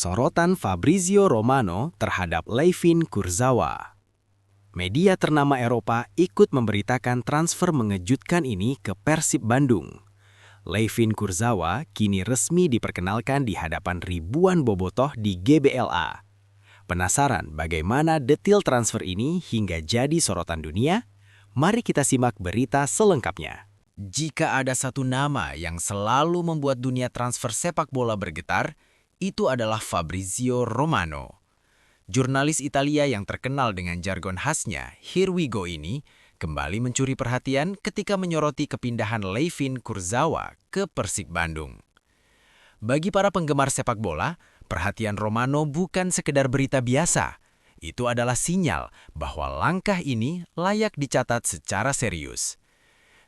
Sorotan Fabrizio Romano terhadap Layvin Kurzawa. Media ternama Eropa ikut memberitakan transfer mengejutkan ini ke Persib Bandung. Layvin Kurzawa kini resmi diperkenalkan di hadapan ribuan bobotoh di GBLA. Penasaran bagaimana detail transfer ini hingga jadi sorotan dunia? Mari kita simak berita selengkapnya. Jika ada satu nama yang selalu membuat dunia transfer sepak bola bergetar, itu adalah Fabrizio Romano. Jurnalis Italia yang terkenal dengan jargon khasnya, "Here we go" ini, kembali mencuri perhatian ketika menyoroti kepindahan Layvin Kurzawa ke Persib Bandung. Bagi para penggemar sepak bola, perhatian Romano bukan sekedar berita biasa. Itu adalah sinyal bahwa langkah ini layak dicatat secara serius.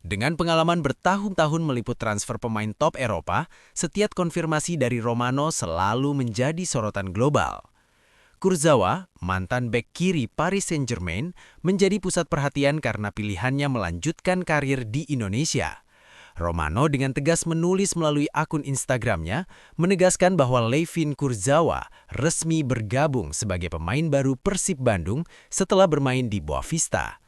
Dengan pengalaman bertahun-tahun meliput transfer pemain top Eropa, setiap konfirmasi dari Romano selalu menjadi sorotan global. Kurzawa, mantan bek kiri Paris Saint-Germain, menjadi pusat perhatian karena pilihannya melanjutkan karir di Indonesia. Romano dengan tegas menulis melalui akun Instagramnya, menegaskan bahwa Layvin Kurzawa resmi bergabung sebagai pemain baru Persib Bandung setelah bermain di Boavista.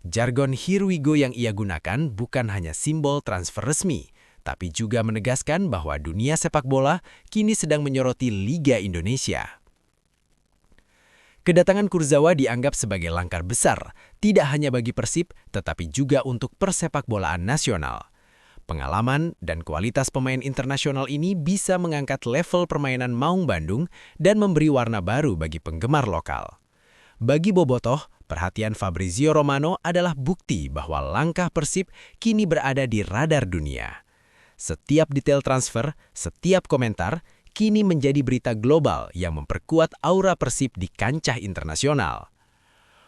Jargon "Here we go" yang ia gunakan bukan hanya simbol transfer resmi, tapi juga menegaskan bahwa dunia sepak bola kini sedang menyoroti Liga Indonesia. Kedatangan Kurzawa dianggap sebagai langkah besar, tidak hanya bagi Persib, tetapi juga untuk persepakbolaan nasional. Pengalaman dan kualitas pemain internasional ini bisa mengangkat level permainan Maung Bandung dan memberi warna baru bagi penggemar lokal. Bagi bobotoh, perhatian Fabrizio Romano adalah bukti bahwa langkah Persib kini berada di radar dunia. Setiap detail transfer, setiap komentar, kini menjadi berita global yang memperkuat aura Persib di kancah internasional.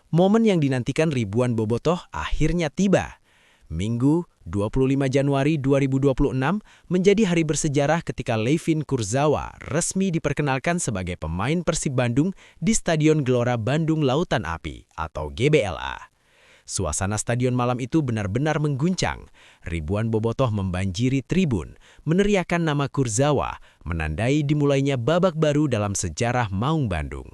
Momen yang dinantikan ribuan bobotoh akhirnya tiba. Minggu, 25 Januari 2026 menjadi hari bersejarah ketika Layvin Kurzawa resmi diperkenalkan sebagai pemain Persib Bandung di Stadion Gelora Bandung Lautan Api atau GBLA. Suasana stadion malam itu benar-benar mengguncang. Ribuan bobotoh membanjiri tribun, meneriakan nama Kurzawa, menandai dimulainya babak baru dalam sejarah Maung Bandung.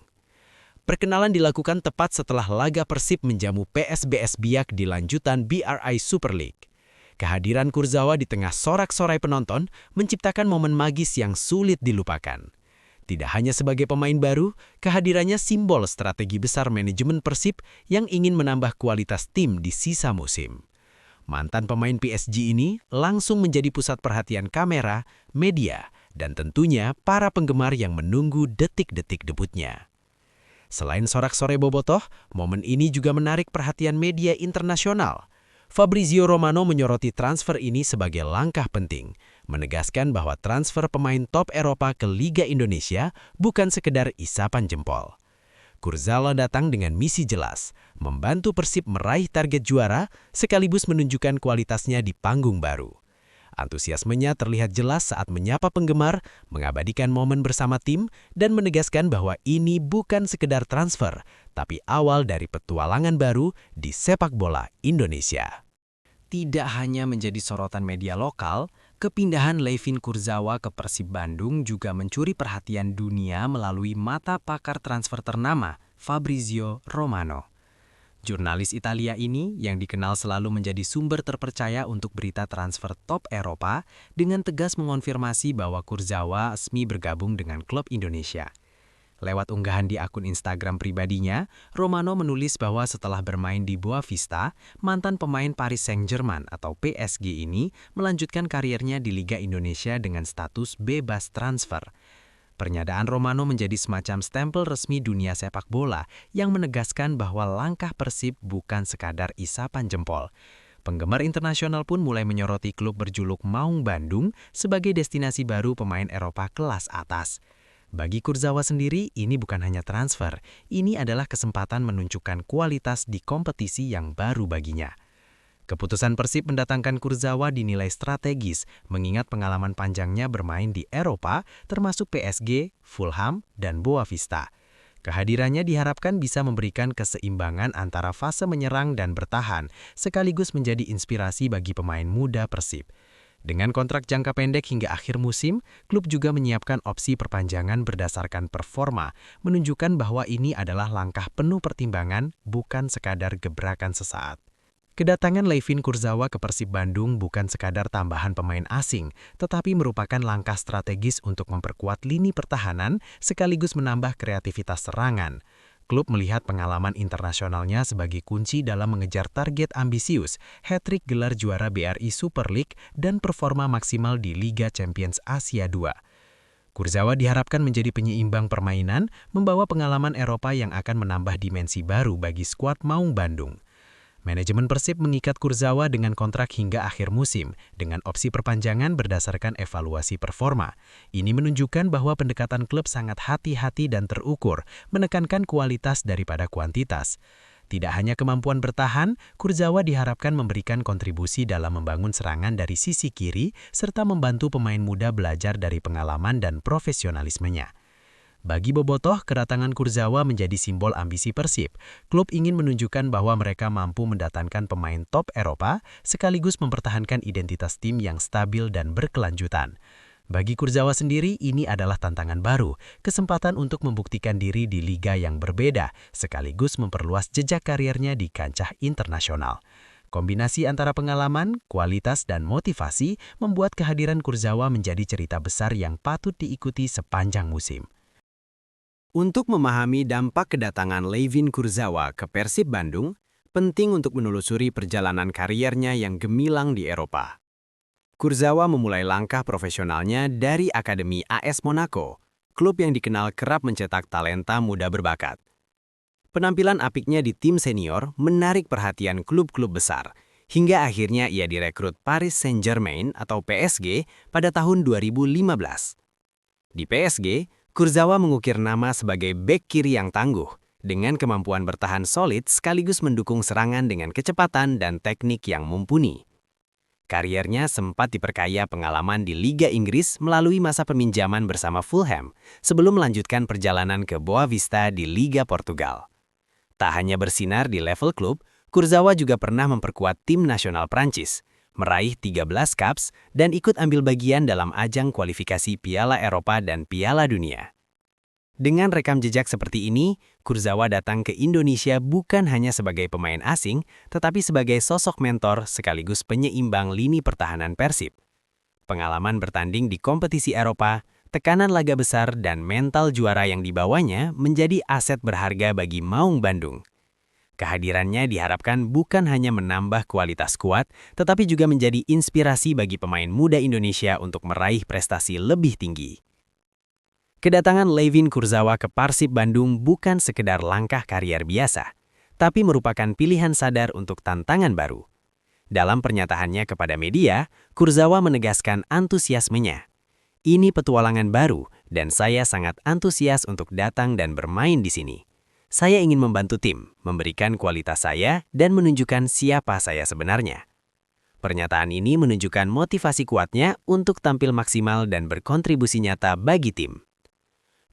Perkenalan dilakukan tepat setelah laga Persib menjamu PSBS Biak di lanjutan BRI Super League. Kehadiran Kurzawa di tengah sorak-sorai penonton menciptakan momen magis yang sulit dilupakan. Tidak hanya sebagai pemain baru, kehadirannya simbol strategi besar manajemen Persib yang ingin menambah kualitas tim di sisa musim. Mantan pemain PSG ini langsung menjadi pusat perhatian kamera, media, dan tentunya para penggemar yang menunggu detik-detik debutnya. Selain sorak-sorai bobotoh, momen ini juga menarik perhatian media internasional. Fabrizio Romano menyoroti transfer ini sebagai langkah penting, menegaskan bahwa transfer pemain top Eropa ke Liga Indonesia bukan sekedar isapan jempol. Kurzawa datang dengan misi jelas, membantu Persib meraih target juara sekaligus menunjukkan kualitasnya di panggung baru. Antusiasmenya terlihat jelas saat menyapa penggemar, mengabadikan momen bersama tim, dan menegaskan bahwa ini bukan sekedar transfer, tapi awal dari petualangan baru di sepak bola Indonesia. Tidak hanya menjadi sorotan media lokal, kepindahan Layvin Kurzawa ke Persib Bandung juga mencuri perhatian dunia melalui mata pakar transfer ternama, Fabrizio Romano. Jurnalis Italia ini yang dikenal selalu menjadi sumber terpercaya untuk berita transfer top Eropa dengan tegas mengonfirmasi bahwa Kurzawa resmi bergabung dengan klub Indonesia. Lewat unggahan di akun Instagram pribadinya, Romano menulis bahwa setelah bermain di Boavista, mantan pemain Paris Saint-Germain atau PSG ini melanjutkan karirnya di Liga Indonesia dengan status bebas transfer. Pernyataan Romano menjadi semacam stempel resmi dunia sepak bola yang menegaskan bahwa langkah Persib bukan sekadar isapan jempol. Penggemar internasional pun mulai menyoroti klub berjuluk Maung Bandung sebagai destinasi baru pemain Eropa kelas atas. Bagi Kurzawa sendiri, ini bukan hanya transfer, ini adalah kesempatan menunjukkan kualitas di kompetisi yang baru baginya. Keputusan Persib mendatangkan Kurzawa dinilai strategis, mengingat pengalaman panjangnya bermain di Eropa, termasuk PSG, Fulham, dan Boavista. Kehadirannya diharapkan bisa memberikan keseimbangan antara fase menyerang dan bertahan, sekaligus menjadi inspirasi bagi pemain muda Persib. Dengan kontrak jangka pendek hingga akhir musim, klub juga menyiapkan opsi perpanjangan berdasarkan performa, menunjukkan bahwa ini adalah langkah penuh pertimbangan, bukan sekadar gebrakan sesaat. Kedatangan Layvin Kurzawa ke Persib Bandung bukan sekadar tambahan pemain asing, tetapi merupakan langkah strategis untuk memperkuat lini pertahanan sekaligus menambah kreativitas serangan. Klub melihat pengalaman internasionalnya sebagai kunci dalam mengejar target ambisius, hat-trick gelar juara BRI Super League dan performa maksimal di Liga Champions Asia II. Kurzawa diharapkan menjadi penyeimbang permainan, membawa pengalaman Eropa yang akan menambah dimensi baru bagi skuad Maung Bandung. Manajemen Persib mengikat Kurzawa dengan kontrak hingga akhir musim, dengan opsi perpanjangan berdasarkan evaluasi performa. Ini menunjukkan bahwa pendekatan klub sangat hati-hati dan terukur, menekankan kualitas daripada kuantitas. Tidak hanya kemampuan bertahan, Kurzawa diharapkan memberikan kontribusi dalam membangun serangan dari sisi kiri, serta membantu pemain muda belajar dari pengalaman dan profesionalismenya. Bagi Bobotoh, kedatangan Kurzawa menjadi simbol ambisi Persib. Klub ingin menunjukkan bahwa mereka mampu mendatangkan pemain top Eropa, sekaligus mempertahankan identitas tim yang stabil dan berkelanjutan. Bagi Kurzawa sendiri, ini adalah tantangan baru, kesempatan untuk membuktikan diri di liga yang berbeda, sekaligus memperluas jejak karirnya di kancah internasional. Kombinasi antara pengalaman, kualitas, dan motivasi membuat kehadiran Kurzawa menjadi cerita besar yang patut diikuti sepanjang musim. Untuk memahami dampak kedatangan Layvin Kurzawa ke Persib Bandung, penting untuk menelusuri perjalanan kariernya yang gemilang di Eropa. Kurzawa memulai langkah profesionalnya dari Akademi AS Monaco, klub yang dikenal kerap mencetak talenta muda berbakat. Penampilan apiknya di tim senior menarik perhatian klub-klub besar, hingga akhirnya ia direkrut Paris Saint-Germain atau PSG pada tahun 2015. Di PSG, Kurzawa mengukir nama sebagai bek kiri yang tangguh, dengan kemampuan bertahan solid sekaligus mendukung serangan dengan kecepatan dan teknik yang mumpuni. Kariernya sempat diperkaya pengalaman di Liga Inggris melalui masa peminjaman bersama Fulham, sebelum melanjutkan perjalanan ke Boavista di Liga Portugal. Tak hanya bersinar di level klub, Kurzawa juga pernah memperkuat tim nasional Prancis, meraih 13 caps, dan ikut ambil bagian dalam ajang kualifikasi Piala Eropa dan Piala Dunia. Dengan rekam jejak seperti ini, Kurzawa datang ke Indonesia bukan hanya sebagai pemain asing, tetapi sebagai sosok mentor sekaligus penyeimbang lini pertahanan Persib. Pengalaman bertanding di kompetisi Eropa, tekanan laga besar, dan mental juara yang dibawanya menjadi aset berharga bagi Maung Bandung. Kehadirannya diharapkan bukan hanya menambah kualitas skuad, tetapi juga menjadi inspirasi bagi pemain muda Indonesia untuk meraih prestasi lebih tinggi. Kedatangan Layvin Kurzawa ke Persib Bandung bukan sekedar langkah karier biasa, tapi merupakan pilihan sadar untuk tantangan baru. Dalam pernyataannya kepada media, Kurzawa menegaskan antusiasmenya. Ini petualangan baru, dan saya sangat antusias untuk datang dan bermain di sini. Saya ingin membantu tim, memberikan kualitas saya, dan menunjukkan siapa saya sebenarnya. Pernyataan ini menunjukkan motivasi kuatnya untuk tampil maksimal dan berkontribusi nyata bagi tim.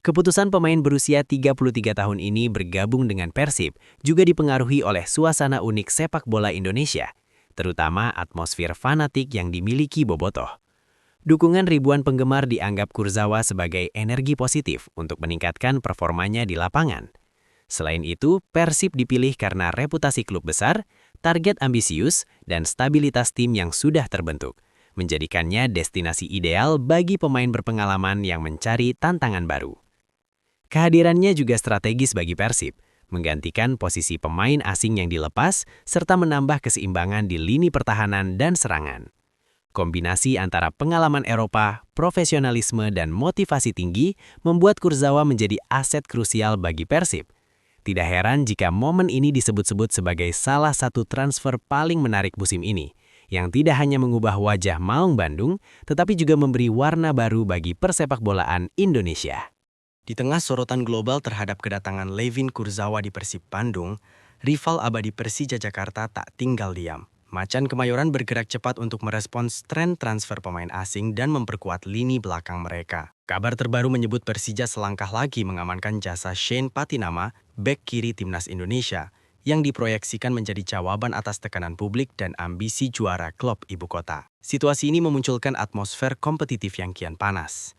Keputusan pemain berusia 33 tahun ini bergabung dengan Persib juga dipengaruhi oleh suasana unik sepak bola Indonesia, terutama atmosfer fanatik yang dimiliki Bobotoh. Dukungan ribuan penggemar dianggap Kurzawa sebagai energi positif untuk meningkatkan performanya di lapangan. Selain itu, Persib dipilih karena reputasi klub besar, target ambisius, dan stabilitas tim yang sudah terbentuk, menjadikannya destinasi ideal bagi pemain berpengalaman yang mencari tantangan baru. Kehadirannya juga strategis bagi Persib, menggantikan posisi pemain asing yang dilepas, serta menambah keseimbangan di lini pertahanan dan serangan. Kombinasi antara pengalaman Eropa, profesionalisme, dan motivasi tinggi membuat Kurzawa menjadi aset krusial bagi Persib. Tidak heran jika momen ini disebut-sebut sebagai salah satu transfer paling menarik musim ini, yang tidak hanya mengubah wajah Maung Bandung, tetapi juga memberi warna baru bagi persepakbolaan Indonesia. Di tengah sorotan global terhadap kedatangan Layvin Kurzawa di Persib Bandung, rival abadi Persija Jakarta tak tinggal diam. Macan Kemayoran bergerak cepat untuk merespons tren transfer pemain asing dan memperkuat lini belakang mereka. Kabar terbaru menyebut Persija selangkah lagi mengamankan jasa Shane Patinama, bek kiri timnas Indonesia, yang diproyeksikan menjadi jawaban atas tekanan publik dan ambisi juara klub ibu kota. Situasi ini memunculkan atmosfer kompetitif yang kian panas.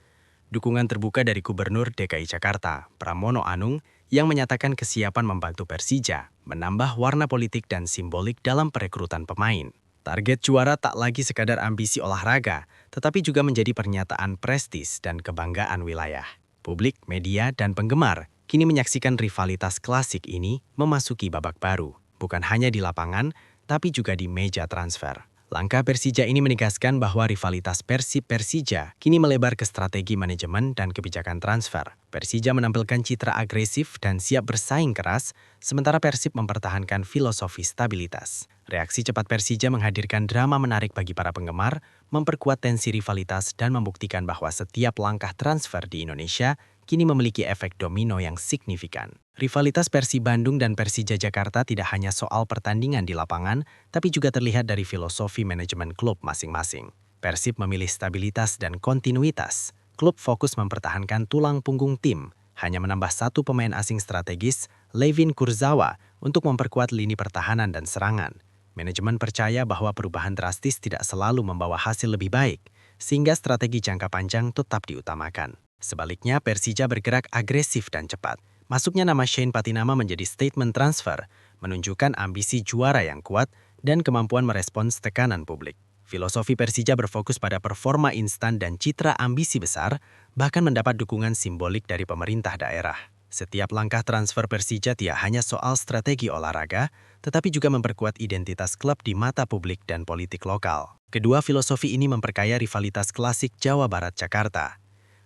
Dukungan terbuka dari Gubernur DKI Jakarta, Pramono Anung, yang menyatakan kesiapan membantu Persija, menambah warna politik dan simbolik dalam perekrutan pemain. Target juara tak lagi sekadar ambisi olahraga, tetapi juga menjadi pernyataan prestis dan kebanggaan wilayah. Publik, media, dan penggemar kini menyaksikan rivalitas klasik ini memasuki babak baru, bukan hanya di lapangan, tapi juga di meja transfer. Langkah Persija ini menegaskan bahwa rivalitas Persib-Persija kini melebar ke strategi manajemen dan kebijakan transfer. Persija menampilkan citra agresif dan siap bersaing keras, sementara Persib mempertahankan filosofi stabilitas. Reaksi cepat Persija menghadirkan drama menarik bagi para penggemar, memperkuat tensi rivalitas dan membuktikan bahwa setiap langkah transfer di Indonesia kini memiliki efek domino yang signifikan. Rivalitas Persib Bandung dan Persija Jakarta tidak hanya soal pertandingan di lapangan, tapi juga terlihat dari filosofi manajemen klub masing-masing. Persib memilih stabilitas dan kontinuitas. Klub fokus mempertahankan tulang punggung tim, hanya menambah satu pemain asing strategis, Levin Kurzawa, untuk memperkuat lini pertahanan dan serangan. Manajemen percaya bahwa perubahan drastis tidak selalu membawa hasil lebih baik, sehingga strategi jangka panjang tetap diutamakan. Sebaliknya, Persija bergerak agresif dan cepat. Masuknya nama Shane Patinama menjadi statement transfer, menunjukkan ambisi juara yang kuat dan kemampuan merespons tekanan publik. Filosofi Persija berfokus pada performa instan dan citra ambisi besar, bahkan mendapat dukungan simbolik dari pemerintah daerah. Setiap langkah transfer Persija tidak hanya soal strategi olahraga, tetapi juga memperkuat identitas klub di mata publik dan politik lokal. Kedua filosofi ini memperkaya rivalitas klasik Jawa Barat-Jakarta.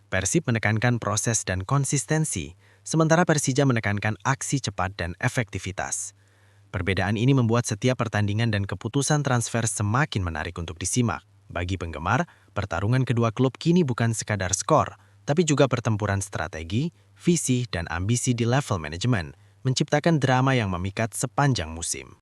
Persib menekankan proses dan konsistensi, sementara Persija menekankan aksi cepat dan efektivitas. Perbedaan ini membuat setiap pertandingan dan keputusan transfer semakin menarik untuk disimak. Bagi penggemar, pertarungan kedua klub kini bukan sekadar skor, tapi juga pertempuran strategi, visi, dan ambisi di level manajemen, menciptakan drama yang memikat sepanjang musim.